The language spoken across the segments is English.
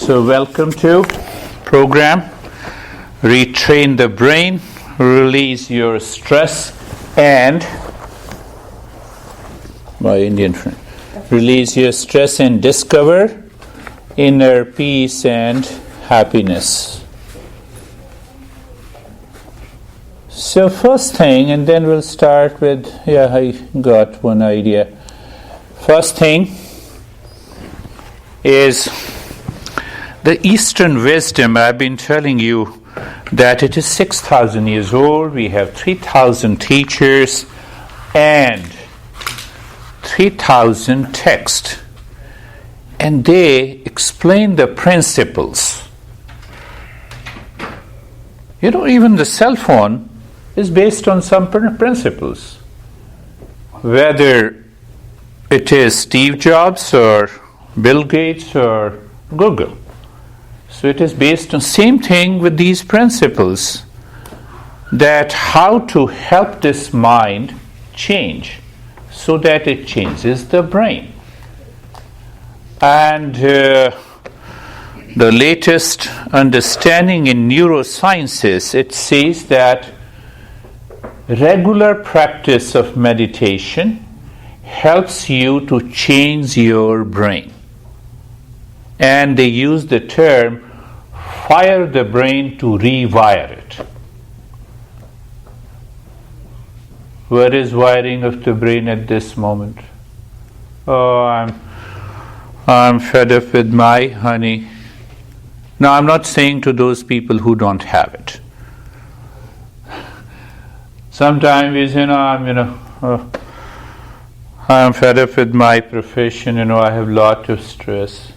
So welcome to program Retrain the Brain, Release Your Stress and my Indian friend. Release your stress and discover inner peace and happiness. So first thing, and then we'll start with, I got one idea. First thing is the Eastern wisdom. I've been telling you that it is 6,000 years old. We have 3,000 teachers and 3,000 texts. And they explain the principles. Even the cell phone is based on some principles. Whether it is Steve Jobs or Bill Gates or Google. So it is based on same thing with these principles, that how to help this mind change so that it changes the brain. And the latest understanding in neurosciences, it says that regular practice of meditation helps you to change your brain. And they use the term fire the brain to rewire it. What is wiring of the brain at this moment? Oh, I'm fed up with my honey. Now, I'm not saying to those people who don't have it. Sometimes, I'm fed up with my profession, I have lot of stress.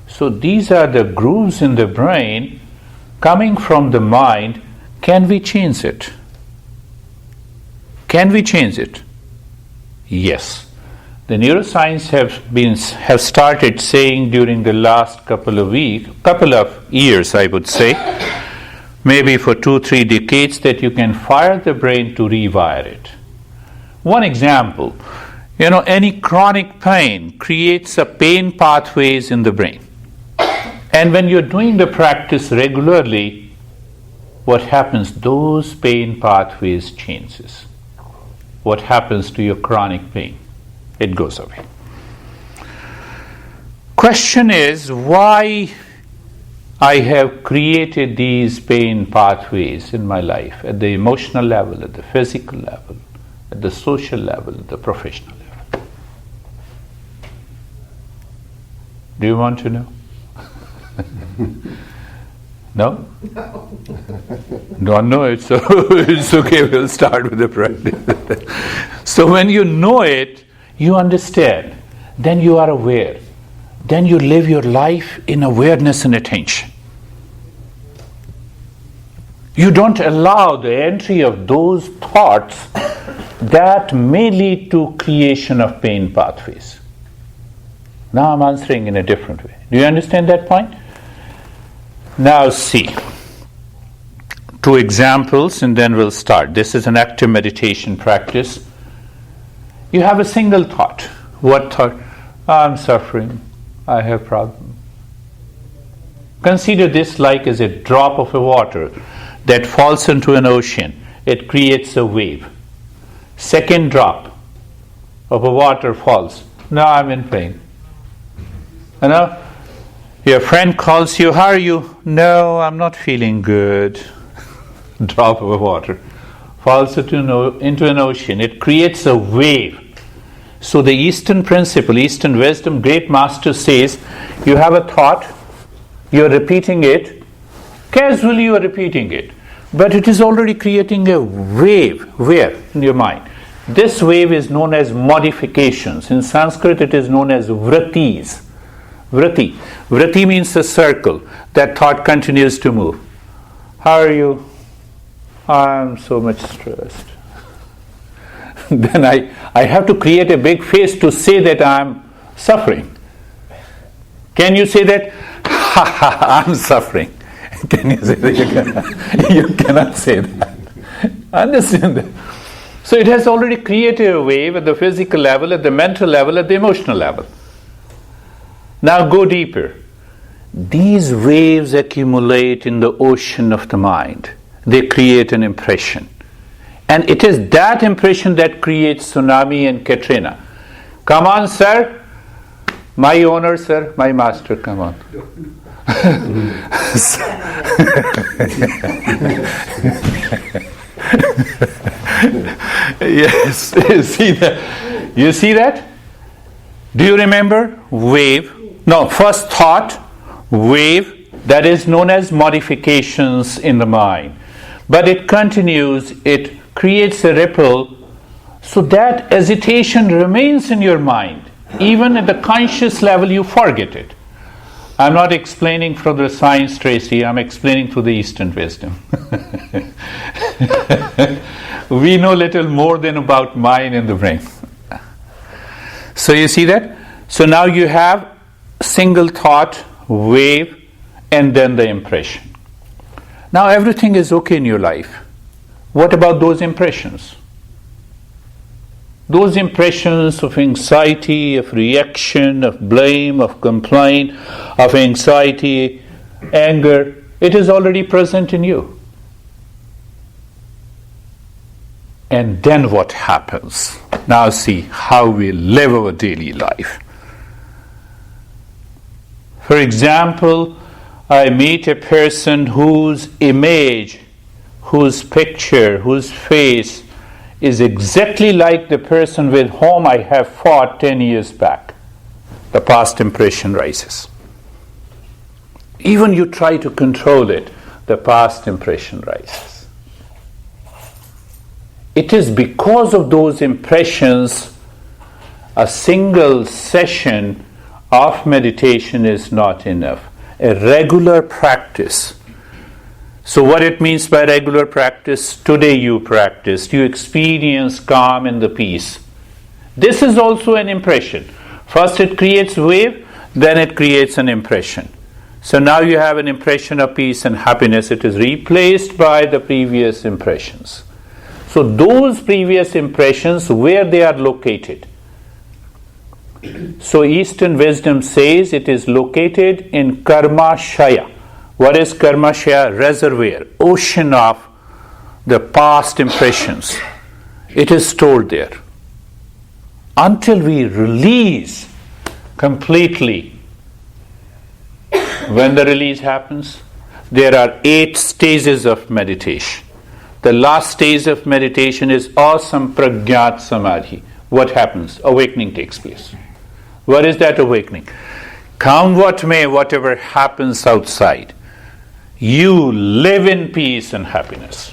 So these are the grooves in the brain coming from the mind. Can we change it? Can we change it? Yes. The neuroscience have started saying during the last couple of years, I would say, maybe for 2-3 decades, that you can fire the brain to rewire it. One example, any chronic pain creates a pain pathways in the brain. And when you're doing the practice regularly, what happens? Those pain pathways changes. What happens to your chronic pain? It goes away. Question is, why I have created these pain pathways in my life, at the emotional level, at the physical level, at the social level, at the professional level. Do you want to know? No? No. Don't know it, so it's okay, we'll start with the practice. So when you know it, you understand, then you are aware. Then you live your life in awareness and attention. You don't allow the entry of those thoughts that may lead to creation of pain pathways. Now I'm answering in a different way. Do you understand that point? Now see, 2 examples and then we'll start. This is an active meditation practice. You have a single thought. What thought? I'm suffering. I have problem. Consider this like as a drop of water that falls into an ocean. It creates a wave. Second drop of water falls. Now I'm in pain. Your friend calls you, how are you? No, I'm not feeling good. Drop of water falls into an ocean. It creates a wave. So the Eastern principle, Eastern wisdom, great master says, you have a thought, you're repeating it, casually you're repeating it, but it is already creating a wave. Where? In your mind. This wave is known as modifications. In Sanskrit it is known as vratis. Vrati. Vrati means a circle. That thought continues to move. How are you? I'm so much stressed. Then I have to create a big face to say that I'm suffering. Can you say that? Ha ha, I'm suffering. Can you say that? You cannot say that. Understand that? So it has already created a wave at the physical level, at the mental level, at the emotional level. Now go deeper. These waves accumulate in the ocean of the mind. They create an impression. And it is that impression that creates tsunami and Katrina. Come on, sir. My owner, sir. My master, come on. Yes, you see that? Do you remember? Wave. No, first thought, wave, that is known as modifications in the mind. But it continues, it creates a ripple, so that agitation remains in your mind. Even at the conscious level, you forget it. I'm not explaining from the science, Tracy, I'm explaining through the Eastern wisdom. We know little more than about mind and the brain. So you see that? So now you have single thought, wave, and then the impression. Now everything is okay in your life. What about those impressions? Those impressions of anxiety, of reaction, of blame, of complaint, of anxiety, anger, it is already present in you. And then what happens? Now see how we live our daily life. For example, I meet a person whose image, whose picture, whose face is exactly like the person with whom I have fought 10 years back. The past impression rises. Even you try to control it, the past impression rises. It is because of those impressions, a single session of meditation is not enough. A regular practice. So what it means by regular practice, today you practiced, you experience calm and the peace. This is also an impression. First it creates wave, then it creates an impression. So now you have an impression of peace and happiness. It is replaced by the previous impressions. So those previous impressions, where they are located. So Eastern wisdom says it is located in karma shaya. What is karma shaya? Reservoir, ocean of the past impressions. It is stored there. Until we release completely. When the release happens, there are 8 stages of meditation. The last stage of meditation is awesome pragyat samadhi. What happens? Awakening takes place. What is that awakening? Come what may, whatever happens outside, you live in peace and happiness.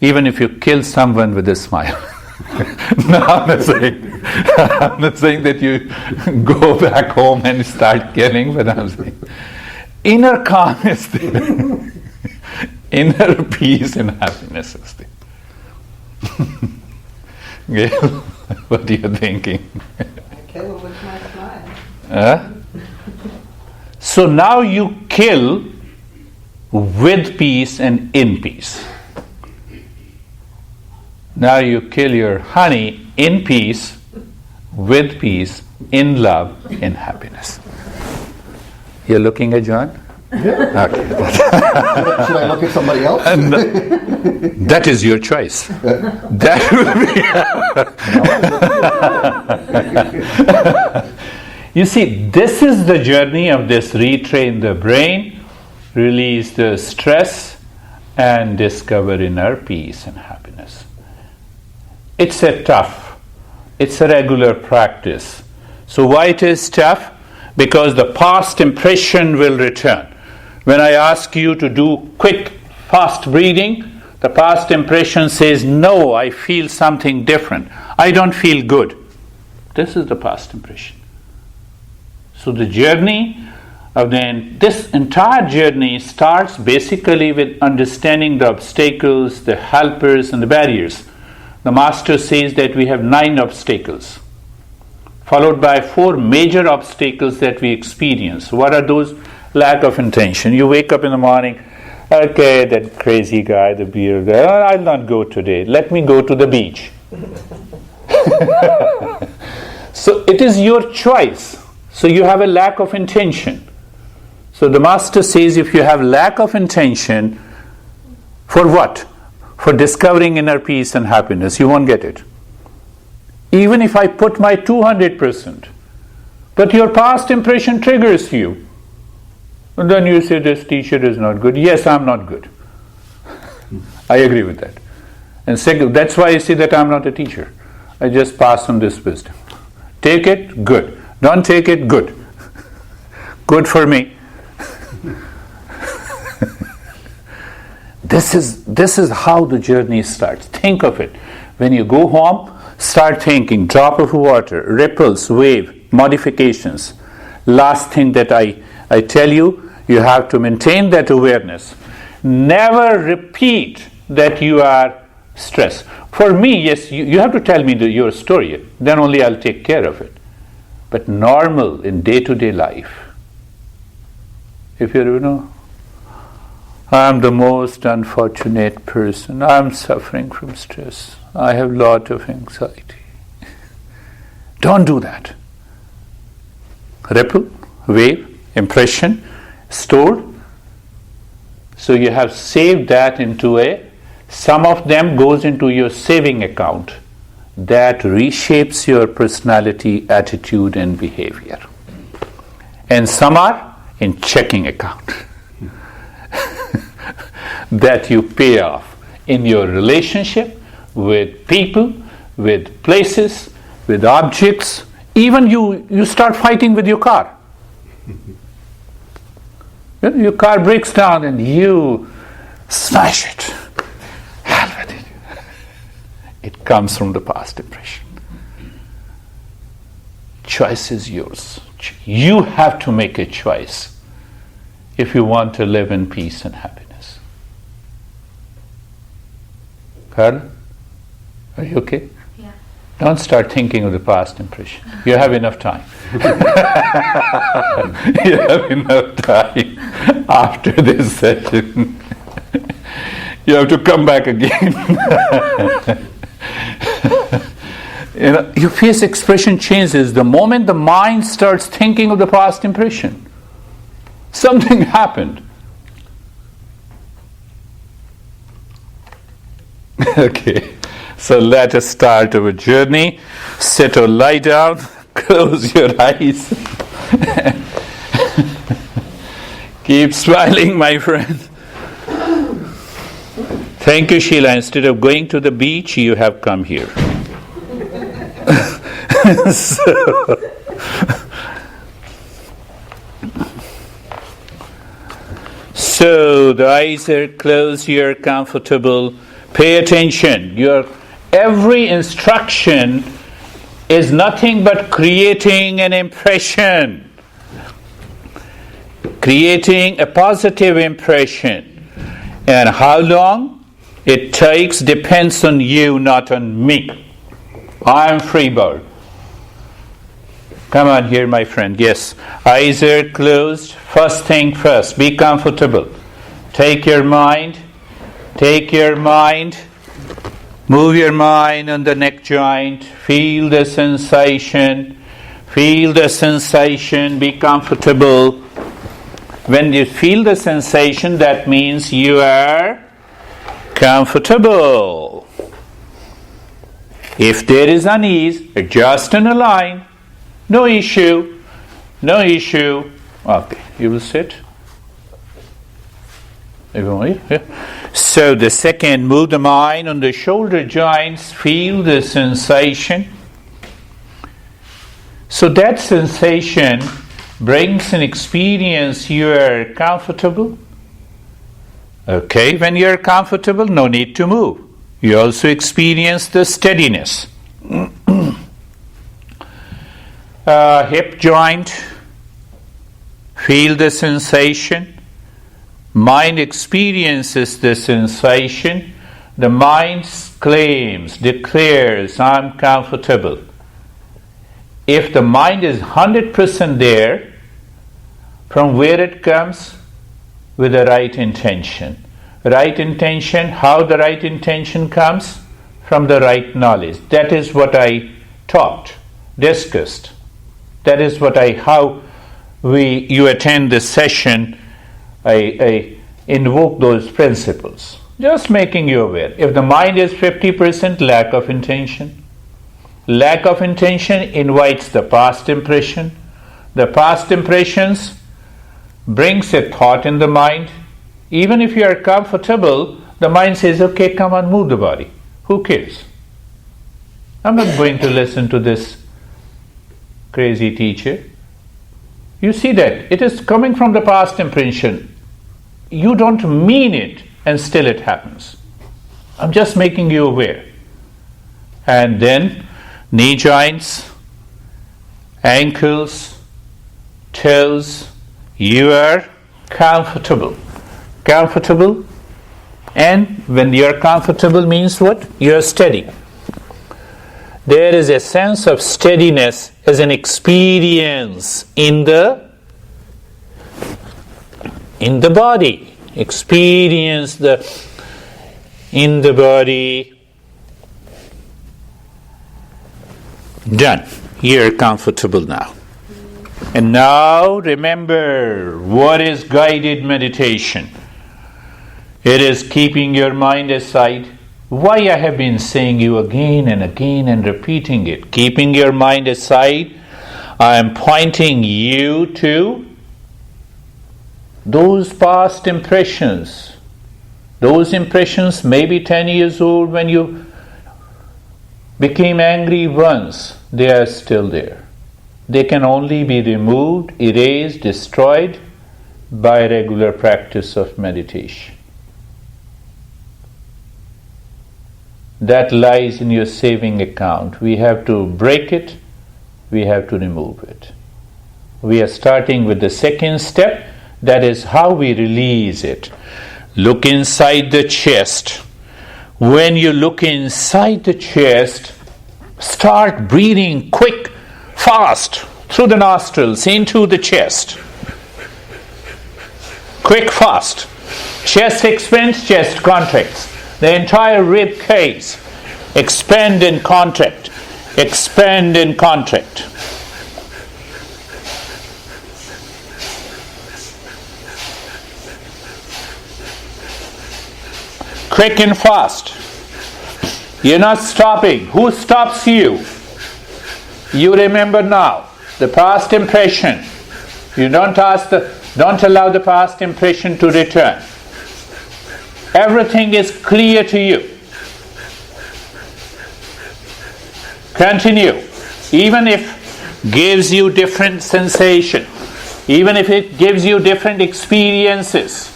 Even if you kill someone with a smile. No, I'm not saying that you go back home and start killing, but I'm saying inner calm is there. Inner peace and happiness is there. Gail, what are you thinking? I kill with my smile. So now you kill with peace and in peace. Now you kill your honey in peace, with peace, in love, in happiness. You're looking at John? Yeah. Okay. Should I look at somebody else? That is your choice. That will be. You see, this is the journey of this retrain the brain, release the stress, and discover inner peace and happiness. It's a regular practice. So why it is tough? Because the past impression will return. When I ask you to do quick, fast breathing, the past impression says, no, I feel something different. I don't feel good. This is the past impression. So the journey of this entire journey starts basically with understanding the obstacles, the helpers, and the barriers. The master says that we have 9 obstacles, followed by 4 major obstacles that we experience. What are those? Lack of intention. You wake up in the morning, okay, that crazy guy, the beer guy, I'll not go today. Let me go to the beach. So it is your choice. So you have a lack of intention. So the master says, if you have lack of intention, for what? For discovering inner peace and happiness, you won't get it. Even if I put my 200%, but your past impression triggers you. And then you say, this teacher is not good. Yes, I'm not good. I agree with that. And second, that's why I say that I'm not a teacher. I just pass on this wisdom. Take it, good. Don't take it, good. Good for me. This is how the journey starts. Think of it. When you go home, start thinking, drop of water, ripples, wave, modifications. Last thing that I tell you, you have to maintain that awareness. Never repeat that you are stressed. For me, yes, you have to tell me your story. Then only I'll take care of it. But normal in day-to-day life, if you I'm the most unfortunate person. I'm suffering from stress. I have a lot of anxiety. Don't do that. Ripple, wave, impression, stored. So you have saved that into some of them goes into your saving account. That reshapes your personality, attitude and behavior. And some are in checking account. That you pay off in your relationship with people, with places, with objects. Even you start fighting with your car. Your car breaks down and you smash it. Hell with it. It comes from the past impression. Choice is yours. You have to make a choice if you want to live in peace and happiness. Carl, are you okay? Yeah. Don't start thinking of the past impression. You have enough time. You have enough time after this session. You have to come back again. Your face expression changes the moment the mind starts thinking of the past impression. Something happened. Okay, so let us start our journey. Sit or lie down, close your eyes. Keep smiling, my friend. Thank you, Sheila. Instead of going to the beach, you have come here. So the eyes are closed, you're comfortable. Pay attention. Your every instruction is nothing but creating an impression. Creating a positive impression. And how long it takes depends on you, not on me. I am free bird. Come on here, my friend. Yes. Eyes are closed. First thing first. Be comfortable. Take your mind. Move your mind on the neck joint. Feel the sensation. Be comfortable. When you feel the sensation, that means you are comfortable. If there is unease, adjust and align. No issue. Okay, you will sit. So the second, move the mind on the shoulder joints, feel the sensation. So that sensation brings an experience you are comfortable. Okay, when you are comfortable, no need to move. You also experience the steadiness. Hip joint, feel the sensation. Mind experiences the sensation. The mind claims, declares, I'm comfortable. If the mind is 100% there, from where it comes? With the right intention. Right intention, how the right intention comes? From the right knowledge. That is what I taught, discussed. That is how you attend this session. I invoke those principles. Just making you aware. If the mind is 50% lack of intention invites the past impression. The past impressions brings a thought in the mind. Even if you are comfortable, the mind says, okay, come on, move the body. Who cares? I'm not going to listen to this crazy teacher. You see that it is coming from the past impression. You don't mean it, and still it happens. I'm just making you aware. And then knee joints, ankles, toes, you are comfortable. Comfortable, and when you are comfortable means what? You are steady. There is a sense of steadiness as an experience in the body. Experience in the body. Done. You're comfortable now. And now remember, what is guided meditation? It is keeping your mind aside. Why I have been saying you again and again and repeating it. Keeping your mind aside, I am pointing you to those past impressions. Those impressions may be 10 years old when you became angry once. They are still there. They can only be removed, erased, destroyed by regular practice of meditation. That lies in your saving account. We have to break it, we have to remove it. We are starting with the second step, that is how we release it. Look inside the chest. When you look inside the chest, start breathing quick, fast, through the nostrils, into the chest. Quick, fast. Chest expands, chest contracts. The entire rib cage expand and contract. Expand and contract. Quick and fast. You're not stopping. Who stops you? You remember now the past impression. You don't allow the past impression to return. Everything is clear to you. Continue. Even if it gives you different sensation, even if it gives you different experiences,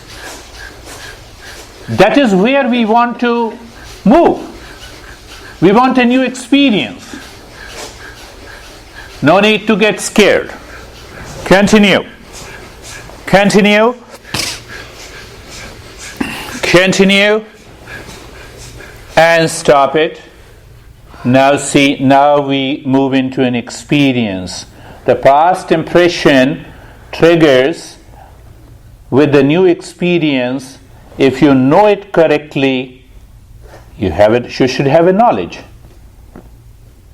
that is where we want to move. We want a new experience. No need to get scared. Continue. Continue. Continue. And stop it. Now see, now we move into an experience. The past impression triggers with the new experience. If you know it correctly, you should have a knowledge.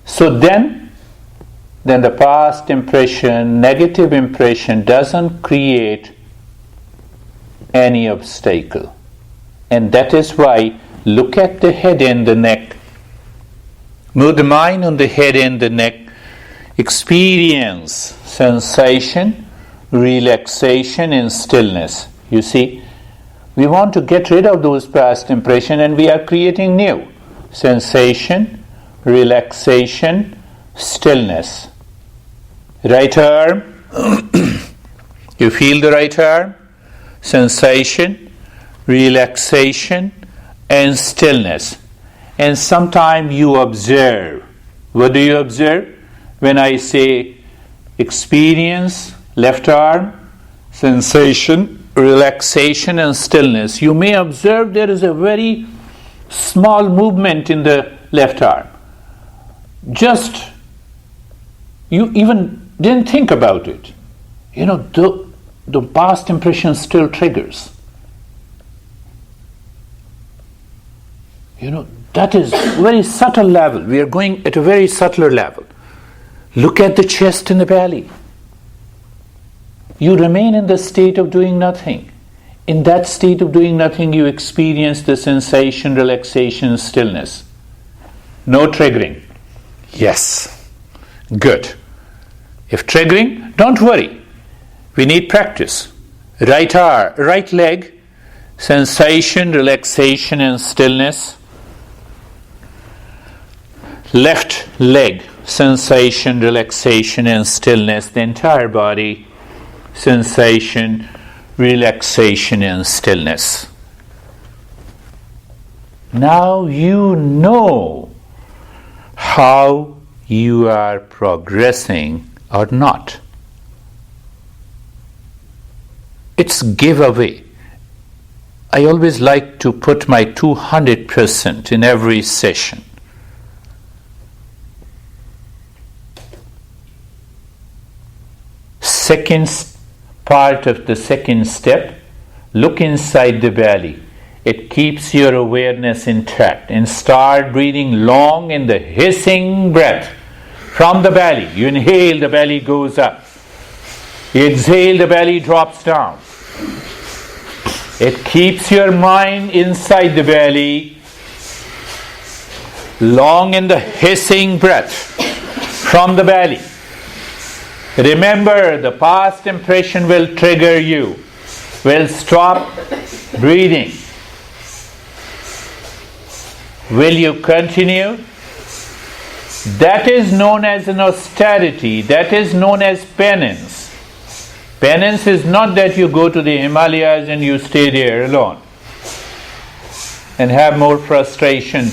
So then the past impression, negative impression, doesn't create any obstacle. And that is why look at the head and the neck. Move the mind on the head and the neck. Experience sensation, relaxation, and stillness. You see, we want to get rid of those past impressions and we are creating new. Sensation, relaxation, stillness. Right arm. You feel the right arm? Sensation, relaxation, and stillness. And sometimes you observe. What do you observe? When I say experience, left arm, sensation, relaxation, and stillness, you may observe there is a very small movement in the left arm. Just, you even didn't think about it. You know, the past impression still triggers. You know, that is very subtle level. We are going at a very subtler level. Look at the chest and the belly. You remain in the state of doing nothing. In that state of doing nothing, you experience the sensation, relaxation, stillness. No triggering. Yes. Good. If triggering, don't worry. We need practice. Right leg, sensation, relaxation, and stillness. Left leg, sensation, relaxation, and stillness. The entire body, sensation, relaxation, and stillness. Now you know how you are progressing or not. It's giveaway. I always like to put my 200% in every session. Second part of the second step, look inside the belly. It keeps your awareness intact. And start breathing long in the hissing breath from the belly. You inhale, the belly goes up. You exhale, the belly drops down. It keeps your mind inside the belly. Long in the hissing breath from the belly. Remember, the past impression will trigger you. Will stop breathing. Will you continue? That is known as an austerity. That is known as penance. Penance is not that you go to the Himalayas and you stay there alone and have more frustration.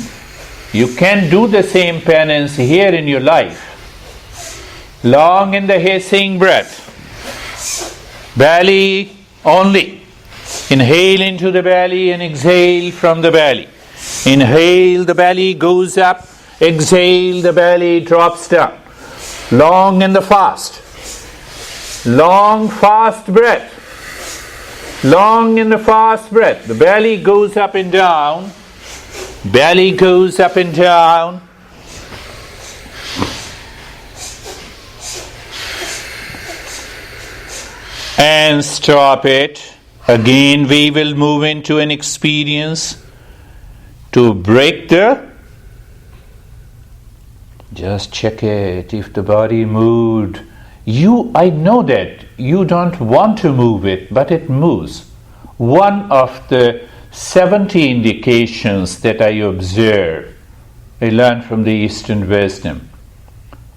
You can do the same penance here in your life. Long in the hissing breath. Belly only. Inhale into the belly and exhale from the belly. Inhale, the belly goes up. Exhale, the belly drops down. Long in the fast. Long fast breath. Long in the fast breath. The belly goes up and down. Belly goes up and down. And stop it. Again we will move into an experience to break the. Just check it. If the body moved, I know that you don't want to move it, but it moves. One of the 70 indications that I observe, I learned from the Easternwisdom.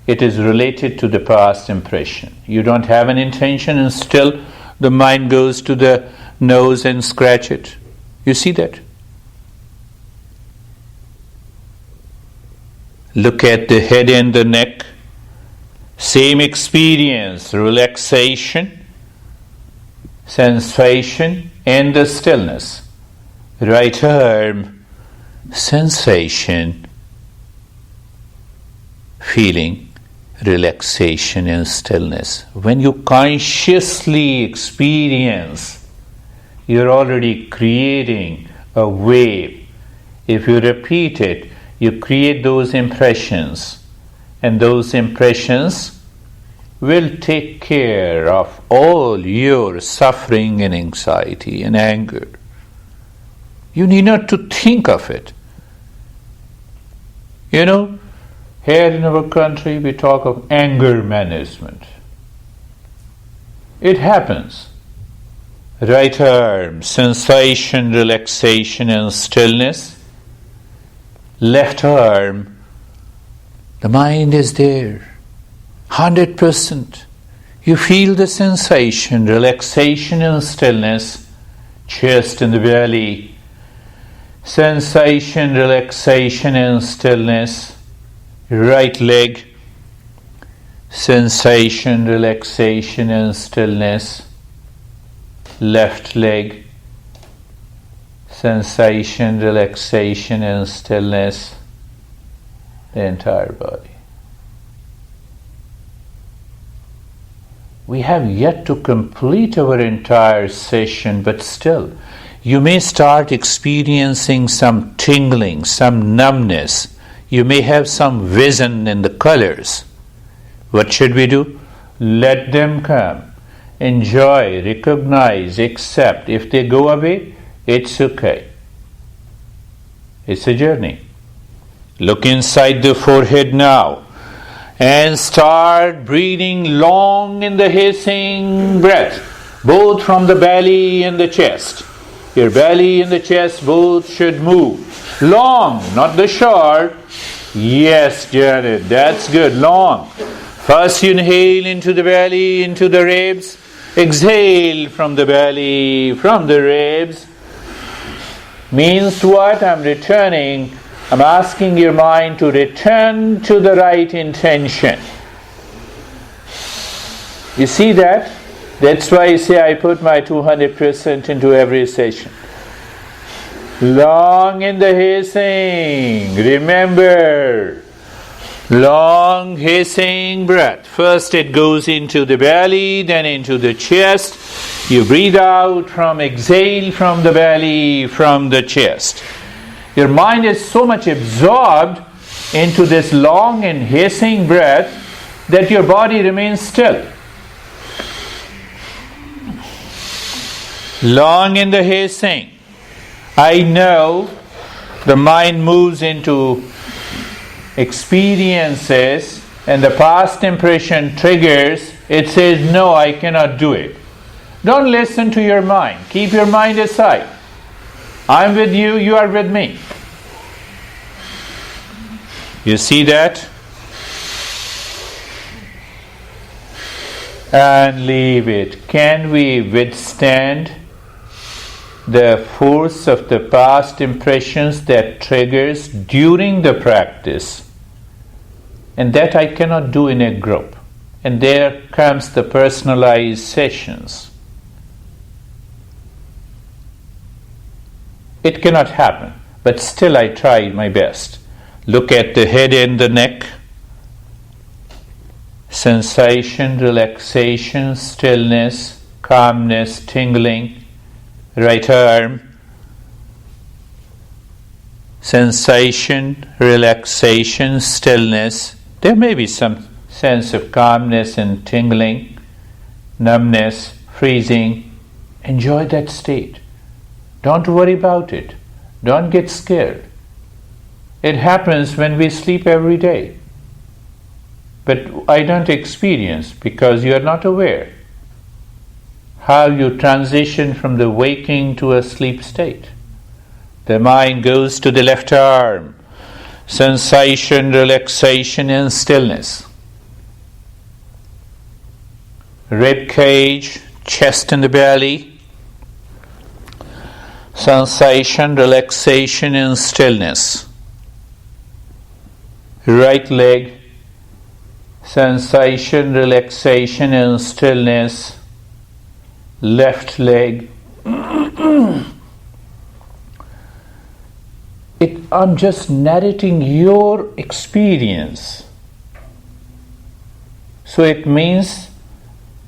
It is related to the past impression. You don't have an intention and still the mind goes to the nose and scratch it. You see that? Look at the head and the neck. Same experience, relaxation, sensation, and the stillness. Right arm, sensation, feeling, relaxation, and stillness. When you consciously experience, you're already creating a wave. If you repeat it, you create those impressions. And those impressions will take care of all your suffering and anxiety and anger. You need not to think of it. Here in our country we talk of anger management. It happens. Right arm, sensation, relaxation, and stillness. Left arm, the mind is there, 100%. You feel the sensation, relaxation and stillness, chest and the belly, sensation, relaxation and stillness, right leg, sensation, relaxation and stillness, left leg, sensation, relaxation and stillness, the entire body. We have yet to complete our entire session, but still, you may start experiencing some tingling, some numbness. You may have some vision in the colors. What should we do? Let them come. Enjoy, recognize, accept. If they go away, it's okay. It's a journey. Look inside the forehead now and start breathing long in the hissing breath, both from the belly and the chest. Your belly and the chest both should move. Long, not the short. Yes, Janet, that's good. Long. First you inhale into the belly, into the ribs. Exhale from the belly, from the ribs. Means what? I'm returning. I'm asking your mind to return to the right intention. You see that? That's why I say I put my 200% into every session. Long in the hissing. Remember, long hissing breath. First it goes into the belly, then into the chest. You breathe out from exhale from the belly, from the chest. Your mind is so much absorbed into this long and hissing breath that your body remains still. Long in the hissing. I know the mind moves into experiences and the past impression triggers. It says, no, I cannot do it. Don't listen to your mind. Keep your mind aside. I'm with you, you are with me. You see that? And leave it. Can we withstand the force of the past impressions that triggers during the practice? And that I cannot do in a group. And there comes the personalized sessions. It cannot happen, but still I try my best. Look at the head and the neck. Sensation, relaxation, stillness, calmness, tingling. Right arm. Sensation, relaxation, stillness. There may be some sense of calmness and tingling, numbness, freezing. Enjoy that state. Don't worry about it. Don't get scared. It happens when we sleep every day. But I don't experience because you are not aware how you transition from the waking to a sleep state. The mind goes to the left arm. Sensation, relaxation and stillness. Rib cage, chest and the belly. Sensation, relaxation and stillness. Right leg. Sensation, relaxation and stillness. Left leg. I'm just narrating your experience. So it means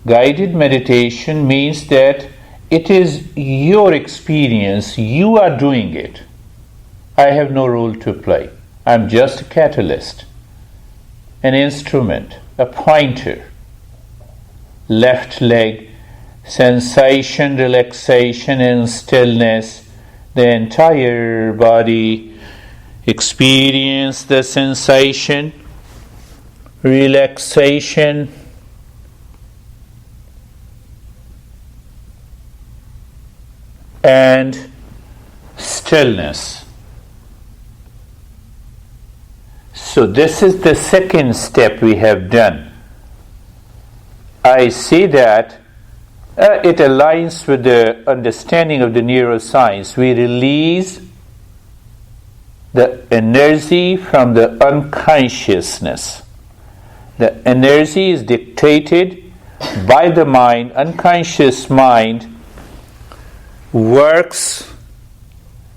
guided meditation means that it is your experience, you are doing it. I have no role to play. I'm just a catalyst, an instrument, a pointer. Left leg, sensation, relaxation and stillness. The entire body, experience the sensation, relaxation, and stillness. So this is the second step we have done. I see that it aligns with the understanding of the neuroscience. We release the energy from the unconsciousness. The energy is dictated by the mind. Unconscious mind works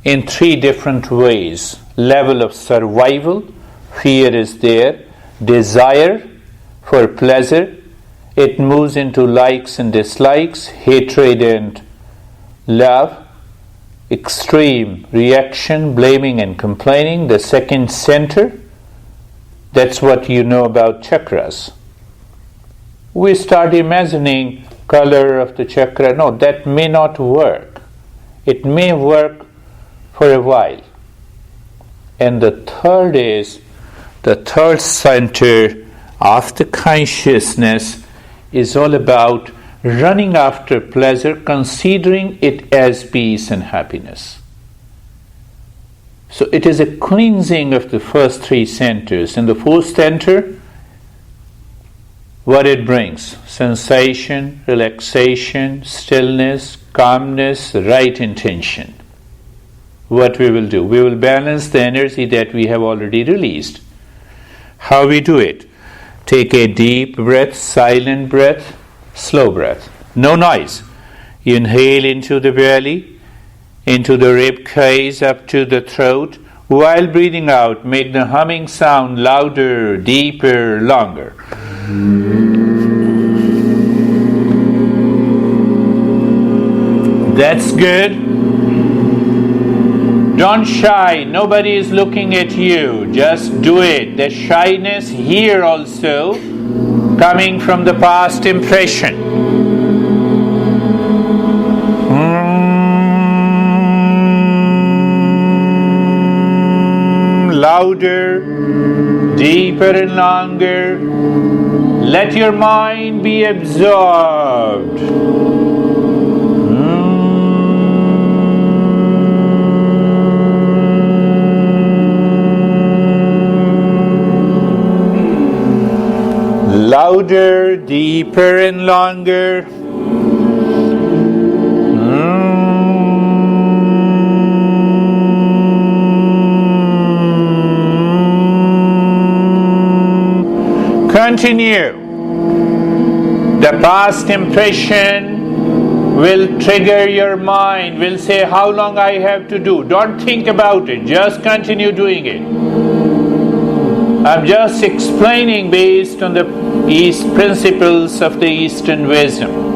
in three different ways. Level of survival, fear is there. Desire for pleasure, it moves into likes and dislikes, hatred and love. Extreme reaction, blaming and complaining. The second center, that's what you know about chakras. we start imagining color of the chakra. No, that may not work. It may work for a while. And the third center of the consciousness is all about running after pleasure, considering it as peace and happiness. So it is a cleansing of the first three centers. And the fourth center, what it brings: sensation, relaxation, stillness, calmness, right intention. What we will do? We will balance the energy that we have already released. How we do it? Take a deep breath, silent breath, slow breath. No noise. You inhale into the belly, into the rib cage, up to the throat. While breathing out, make the humming sound louder, deeper, longer. That's good. Don't shy. Nobody is looking at you. Just do it. The shyness here also coming from the past impression. Louder, deeper and longer. Let your mind be absorbed. Louder, deeper and longer. Continue. The past impression will trigger your mind, will say how long I have to do. Don't think about it, just continue doing it. I'm just explaining based on the principles of the Eastern wisdom.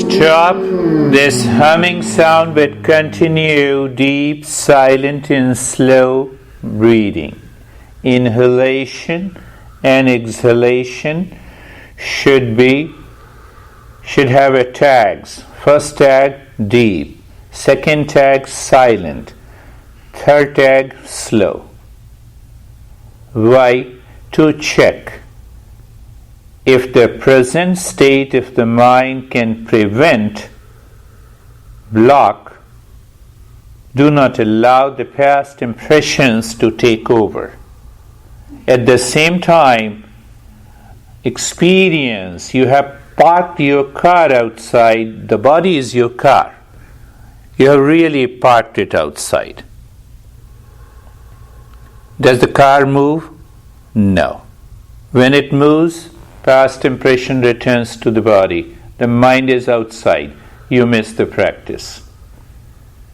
Stop this humming sound, but continue deep, silent and slow breathing. Inhalation and exhalation should have a tags. First tag deep, second tag silent, third tag slow. Why? To check if the present state of the mind can prevent, block, do not allow the past impressions to take over. At the same time, experience. You have parked your car outside. The body is your car. You have really parked it outside. Does the car move? No. When it moves, past impression returns to the body. The mind is outside. You miss the practice.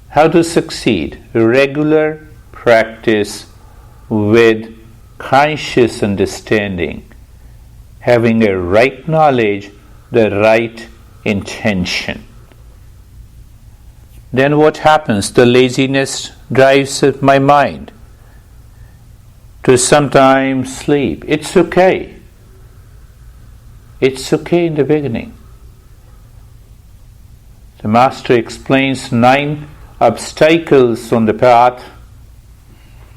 How to succeed? Regular practice with conscious understanding, having a right knowledge, the right intention. Then what happens? The laziness drives my mind to sometimes sleep. It's okay. It's okay in the beginning. The Master explains 9 obstacles on the path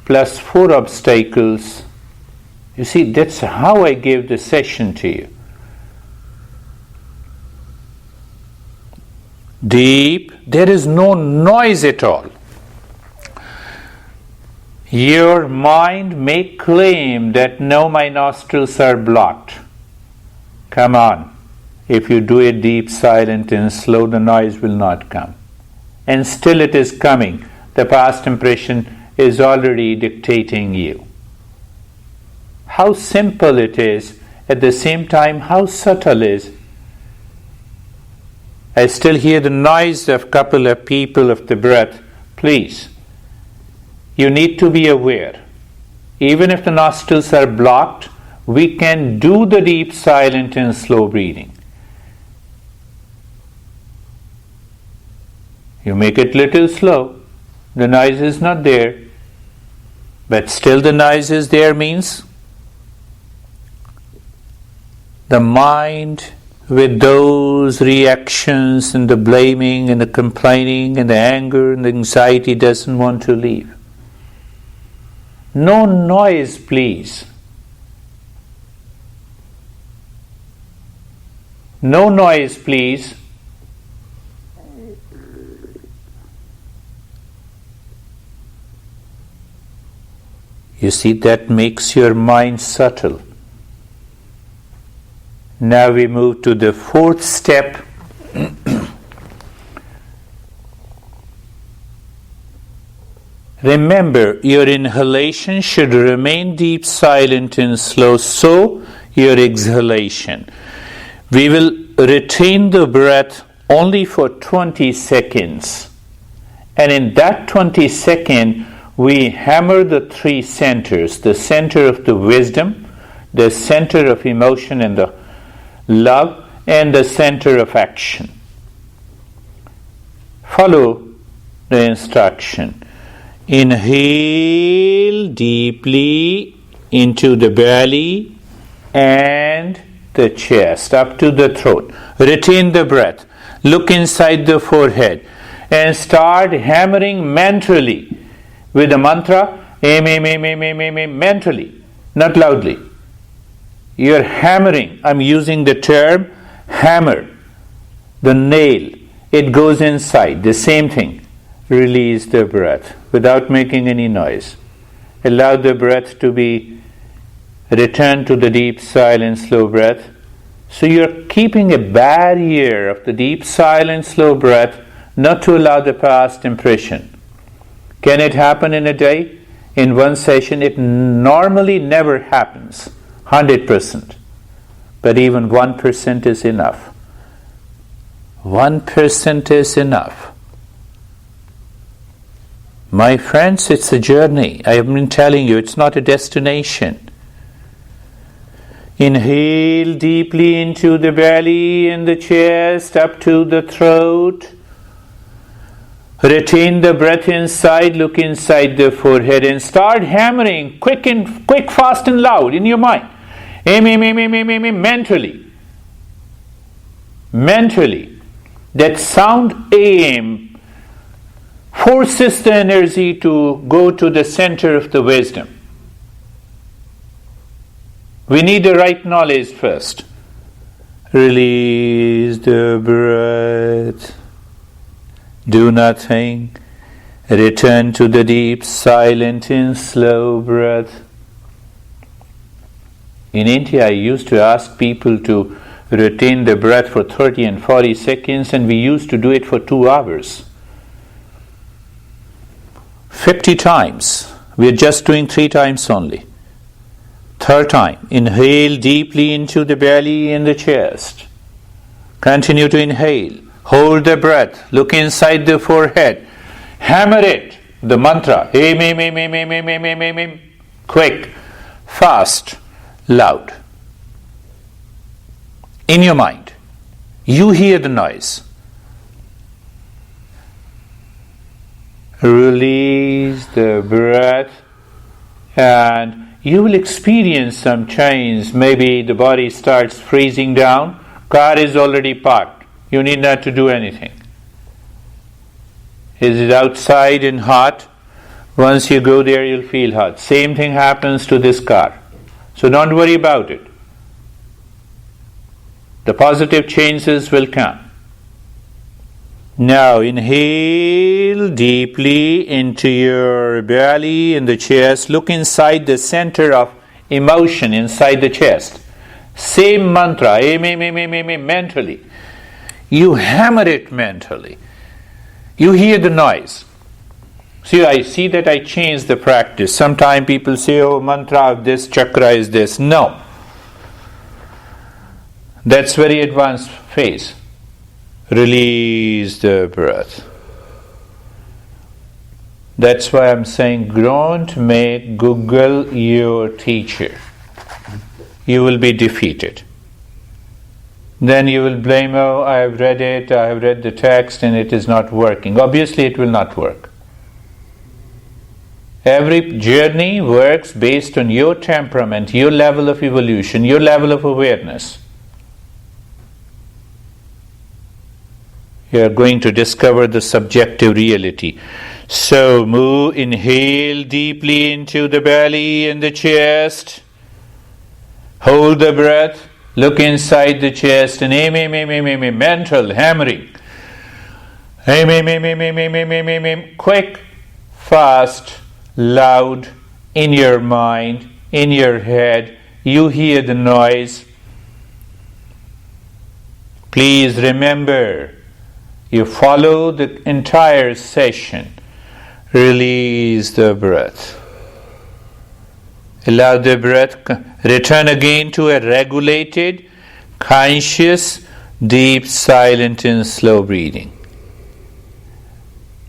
plus 4 obstacles. You see, that's how I gave the session to you. Deep, there is no noise at all. Your mind may claim that no, my nostrils are blocked. Come on. If you do it deep, silent and slow, the noise will not come. And still it is coming. The past impression is already dictating you. How simple it is, at the same time how subtle it is. I still hear the noise of a couple of people of the breath. Please, you need to be aware. Even if the nostrils are blocked, we can do the deep, silent and slow breathing. You make it little slow, the noise is not there, but still the noise is there means the mind with those reactions and the blaming and the complaining and the anger and the anxiety doesn't want to leave. No noise, please. No noise, please. You see, that makes your mind subtle. Now we move to the 4th step. Remember, your inhalation should remain deep, silent and slow, so your exhalation. We will retain the breath only for 20 seconds. And in that 20 seconds, we hammer the 3 centers, the center of the wisdom, the center of emotion and the love, and the center of action. Follow the instruction. Inhale deeply into the belly and the chest, up to the throat. Retain the breath. Look inside the forehead and start hammering mentally with the mantra, mentally, not loudly. You're hammering. I'm using the term hammer. The nail. It goes inside. The same thing. Release the breath without making any noise. Allow the breath to be returned to the deep, silent, slow breath. So you're keeping a barrier of the deep, silent, slow breath, not to allow the past impression. Can it happen in a day? In one session? It normally never happens. 100%. But even 1% is enough. 1% is enough. My friends, it's a journey. I have been telling you, it's not a destination. Inhale deeply into the belly and the chest, up to the throat. Retain the breath inside, look inside the forehead and start hammering quick, fast and loud in your mind. Mentally. Mentally. That sound aim forces the energy to go to the center of the wisdom. We need the right knowledge first. Release the breath. Do nothing. Return to the deep, silent and slow breath. In India, I used to ask people to retain the breath for 30 and 40 seconds, and we used to do it for 2 hours. 50 times. We are just doing 3 times only. Third time, inhale deeply into the belly and the chest. Continue to inhale. Hold the breath. Look inside the forehead. Hammer it. The mantra. Aim, aim, aim, aim, aim, aim, aim, aim, aim, aim. Quick, fast, loud. In your mind, you hear the noise. Release the breath, and you will experience some change. Maybe the body starts freezing down. Car is already parked. You need not to do anything. Is it outside and hot? Once you go there, you'll feel hot. Same thing happens to this car. So don't worry about it. The positive changes will come. Now inhale deeply into your belly and the chest. Look inside the center of emotion inside the chest. Same mantra, aim, aim, aim, aim, aim, aim, mentally. You hammer it mentally. You hear the noise. See, I see that I changed the practice. Sometimes people say, oh, mantra of this, chakra is this. No. That's very advanced phase. Release the breath. That's why I'm saying, don't make Google your teacher. You will be defeated. Then you will blame, oh, I have read it, I have read the text, and it is not working. Obviously, it will not work. Every journey works based on your temperament, your level of evolution, your level of awareness. You are going to discover the subjective reality. So, inhale deeply into the belly and the chest. Hold the breath. Look inside the chest and aim, aim, aim, aim, aim, aim. Mental hammering. Aim, aim, aim, aim, aim, aim, aim, aim, aim, aim. Quick, fast, loud, in your mind, in your head. You hear the noise. Please remember, you follow the entire session. Release the breath. Allow the breath, return again to a regulated, conscious, deep, silent and slow breathing.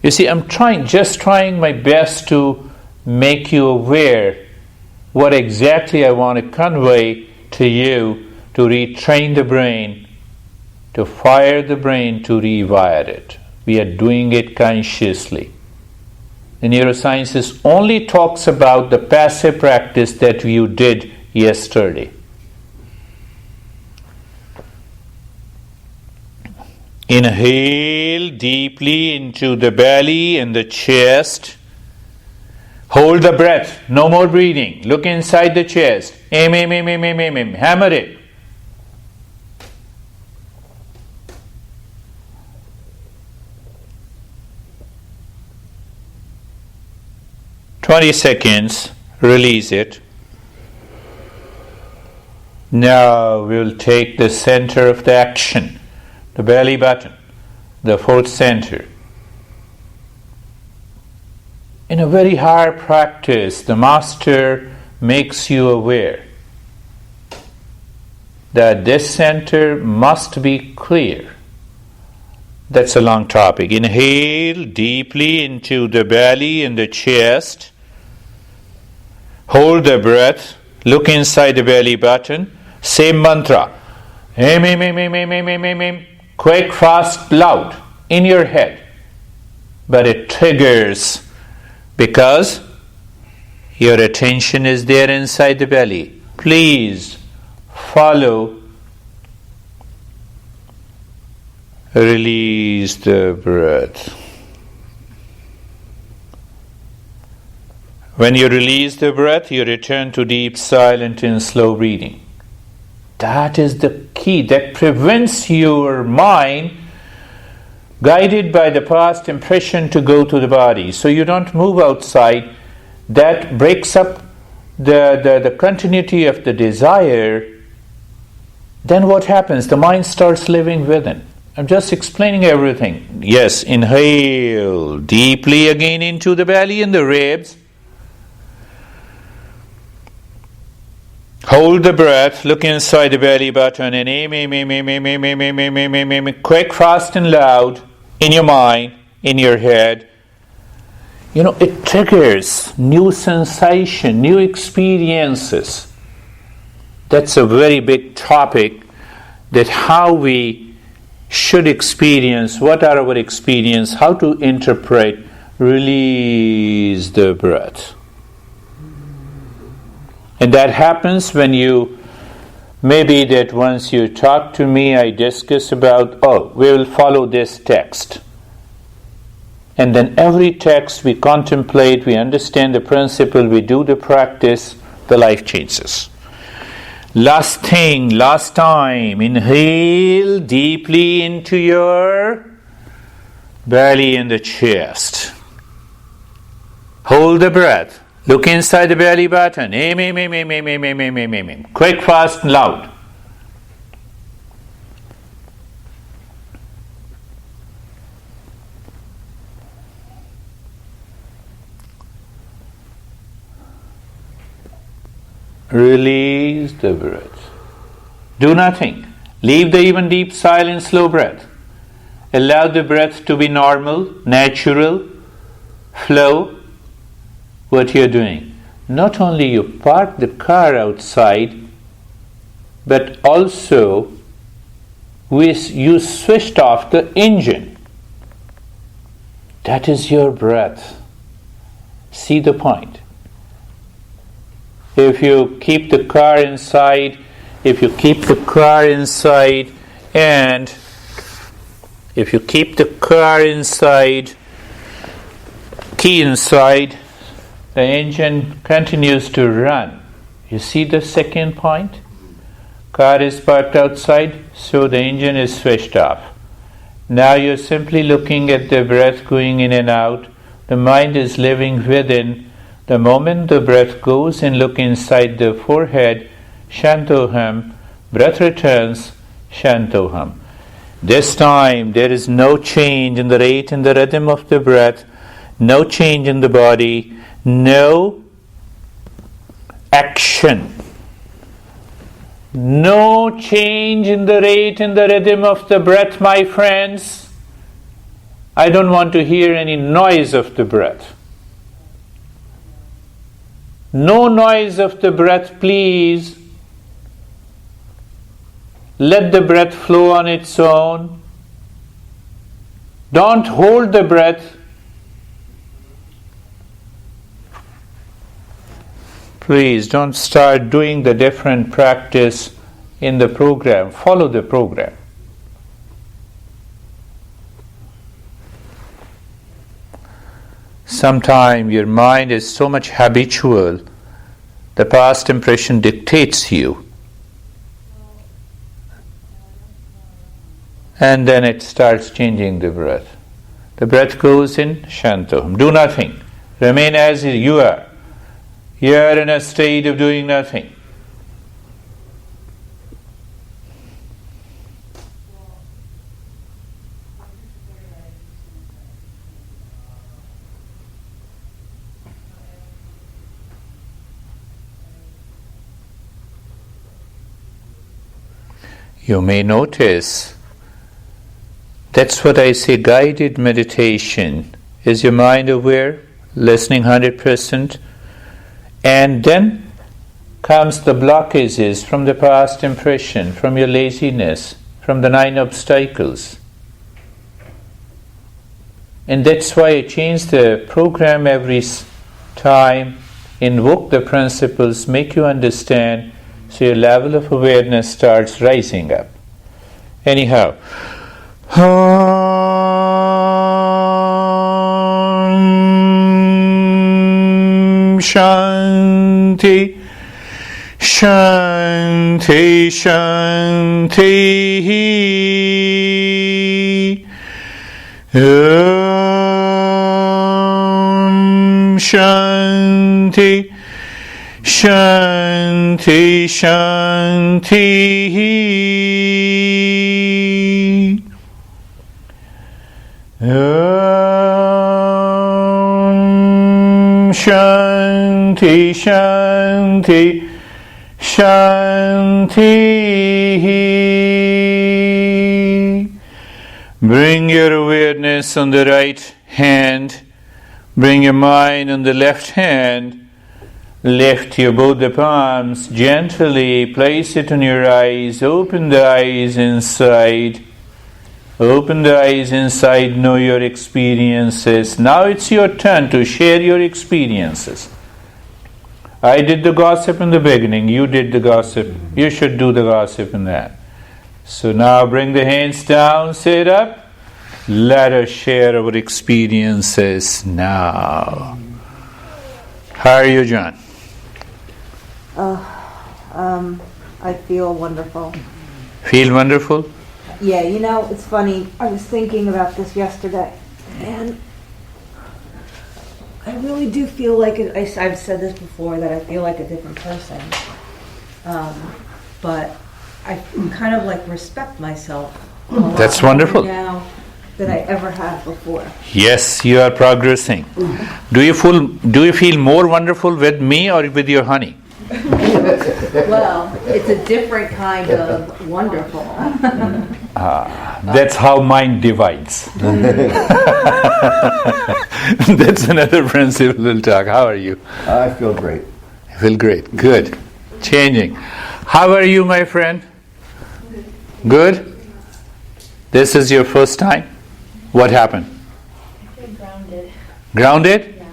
You see, I'm just trying my best to make you aware what exactly I want to convey to you to retrain the brain, to fire the brain, to rewire it. We are doing it consciously. The neurosciences only talks about the passive practice that you did yesterday. Inhale deeply into the belly and the chest. Hold the breath. No more breathing. Look inside the chest. Aim, aim, aim, aim, aim, aim, aim. Hammer it. seconds, release it. Now we'll take the center of the action, the belly button, the fourth center. In a very hard practice, the master makes you aware that this center must be clear. That's a long topic. Inhale deeply into the belly and the chest. Hold the breath. Look inside the belly button. Same mantra. Aim, aim, aim, aim, aim, aim, aim, aim, aim. Quick, fast, loud. In your head. But it triggers because your attention is there inside the belly. Please follow. Release the breath. When you release the breath, you return to deep, silent and slow breathing. That is the key that prevents your mind, guided by the past impression, to go to the body. So you don't move outside. That breaks up the continuity of the desire, then what happens? The mind starts living within. I'm just explaining everything. Yes, inhale deeply again into the belly and the ribs. Hold the breath, look inside the belly button and aim, quick, fast and loud in your mind, in your head. It triggers new sensation, new experiences. That's a very big topic, that how we should experience, what are our experience, how to interpret, release the breath. And that happens when maybe that once you talk to me, I discuss about, we will follow this text. And then every text we contemplate, we understand the principle, we do the practice, the life changes. Last time, inhale deeply into your belly and the chest. Hold the breath. Look inside the belly button. Aim. Quick, fast, and loud. Release the breath. Do nothing. Leave the even deep, silent, slow breath. Allow the breath to be normal, natural, flow. What you're doing. Not only you park the car outside, but also you switched off the engine. That is your breath. See the point. If you keep the car inside, key inside, the engine continues to run. You see the second point? Car is parked outside, so the engine is switched off. Now you're simply looking at the breath going in and out. The mind is living within. The moment the breath goes and look inside the forehead, Shantoham, breath returns, Shantoham. This time there is no change in the rate and the rhythm of the breath, no change in the body, no action. No change in the rate and the rhythm of the breath, my friends. I don't want to hear any noise of the breath. No noise of the breath, please. Let the breath flow on its own. Don't hold the breath. Please don't start doing the different practice in the program. Follow the program. Sometimes your mind is so much habitual, the past impression dictates you. And then it starts changing the breath. The breath goes in, Shantoham. Do nothing. Remain as you are. You are in a state of doing nothing. You may notice, that's what I say, guided meditation. Is your mind aware, listening 100%? And then comes the blockages from the past impression, from your laziness, from the 9 obstacles. And that's why I change the program every time, invoke the principles, make you understand, so your level of awareness starts rising up. Anyhow, Shanti, Shanti, Shanti. Shanti, Shanti, Shanti. Shanti, Shanti, Shanti. Bring your awareness on the right hand. Bring your mind on the left hand. Lift your both the palms gently. Place it on your eyes. Open the eyes inside. Open the eyes inside, know your experiences. Now it's your turn to share your experiences. I did the gossip in the beginning, you did the gossip. You should do the gossip in that. So now bring the hands down, sit up. Let us share our experiences now. How are you, John? I feel wonderful. Feel wonderful? Yeah, you know, it's funny. I was thinking about this yesterday, and I really do feel like I've said this before, that I feel like a different person. But I kind of like respect myself a lot That's more wonderful. now than I ever have before. Yes, you are progressing. Do you feel more wonderful with me or with your honey? Well, it's a different kind of wonderful. That's how mind divides. That's another principle we'll talk. How are you? I feel great. I feel great. Good. Changing. How are you, my friend? Good? This is your first time? What happened? I feel grounded. Grounded? Yeah.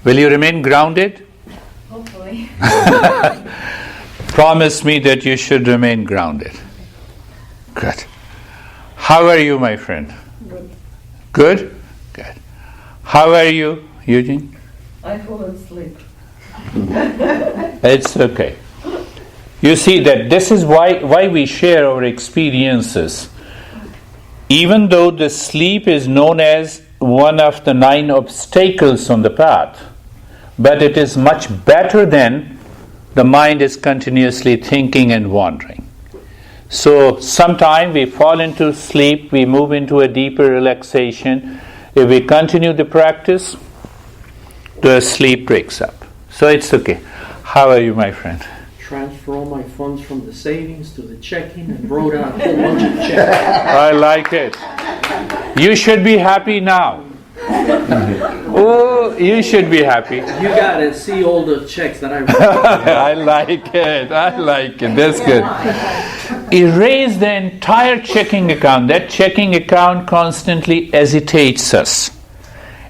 Will you remain grounded? Hopefully. Promise me that you should remain grounded. Good. How are you, my friend? Good. Good? Good. How are you, Eugene? I fall asleep. It's okay. You see that this is why we share our experiences. Even though the sleep is known as one of the 9 obstacles on the path, but it is much better than the mind is continuously thinking and wandering. So sometime we fall into sleep, we move into a deeper relaxation. If we continue the practice, the sleep breaks up. So it's okay. How are you, my friend? Transfer all my funds from the savings to the checking and wrote out a whole bunch of checks. I like it. You should be happy now. Oh, you should be happy. You gotta see all the checks that I wrote. I like it. I like it. That's good. Erase the entire checking account. That checking account constantly agitates us.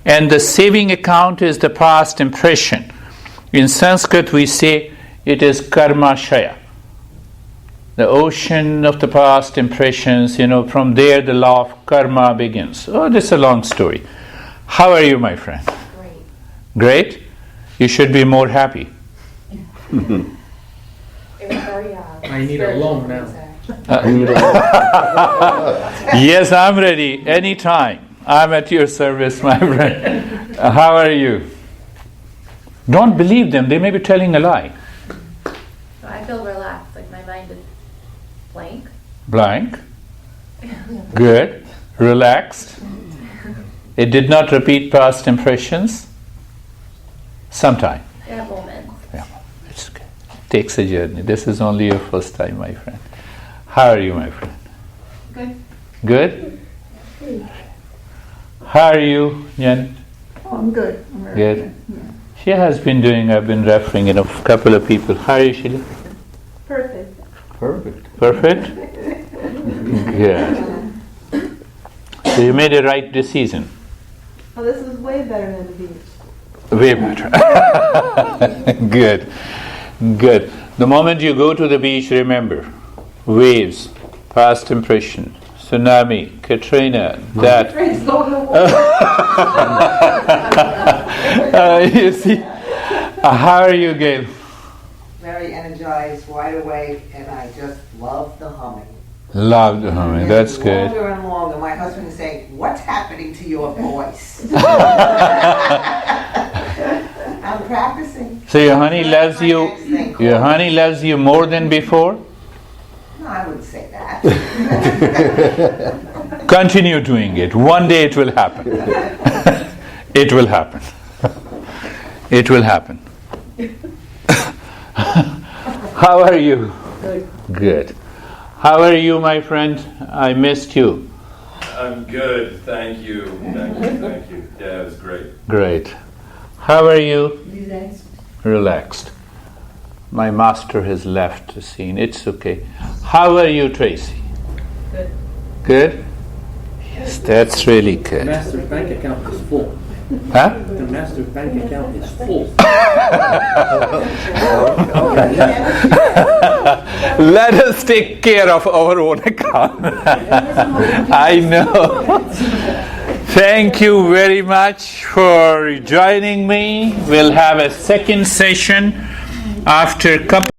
And the saving account is the past impression. In Sanskrit we say it is karma shaya. The ocean of the past impressions, from there the law of karma begins. Oh, this is a long story. How are you, my friend? Great. Great? You should be more happy. It was very I need a loan now. Yes, I'm ready. Anytime. I'm at your service, my friend. How are you? Don't believe them. They may be telling a lie. So I feel relaxed, like my mind is blank. Blank. Good. Relaxed. It did not repeat past impressions. Sometime. There are moments. Yeah, it's okay. Takes a journey. This is only your first time, my friend. How are you, my friend? Good. Good? How are you, Jen? Oh, I'm good. I'm very Good. She has been doing, I've been referring, a couple of people. How are you, Sheila? Perfect. Perfect. Perfect? Good. So you made a right decision. Oh, this is way better than the beach. Way better. Good. Good. The moment you go to the beach, remember, waves, past impression, tsunami, Katrina, that. Train's going to water. You see, how are you, Gail? Very energized, wide awake, and I just love the humming. Love the humming. That's good. Longer and longer. My husband is saying, "What's happening to your voice?" I'm practicing. So your honey loves my you. next thing. Your honey loves you more than before. No, I wouldn't say that. Continue doing it. One day it will happen. It will happen. It will happen. How are you? Good. Good. How are you, my friend? I missed you. I'm good, thank you. Thank you. Yeah, it was great. Great. How are you? Relaxed. Relaxed. My master has left the scene. It's okay. How are you, Tracy? Good. Good? Yes, that's really good. Master's bank account is full. Huh? The master's bank account is full. Let us take care of our own account. I know. Thank you very much for joining me. We'll have a second session after a couple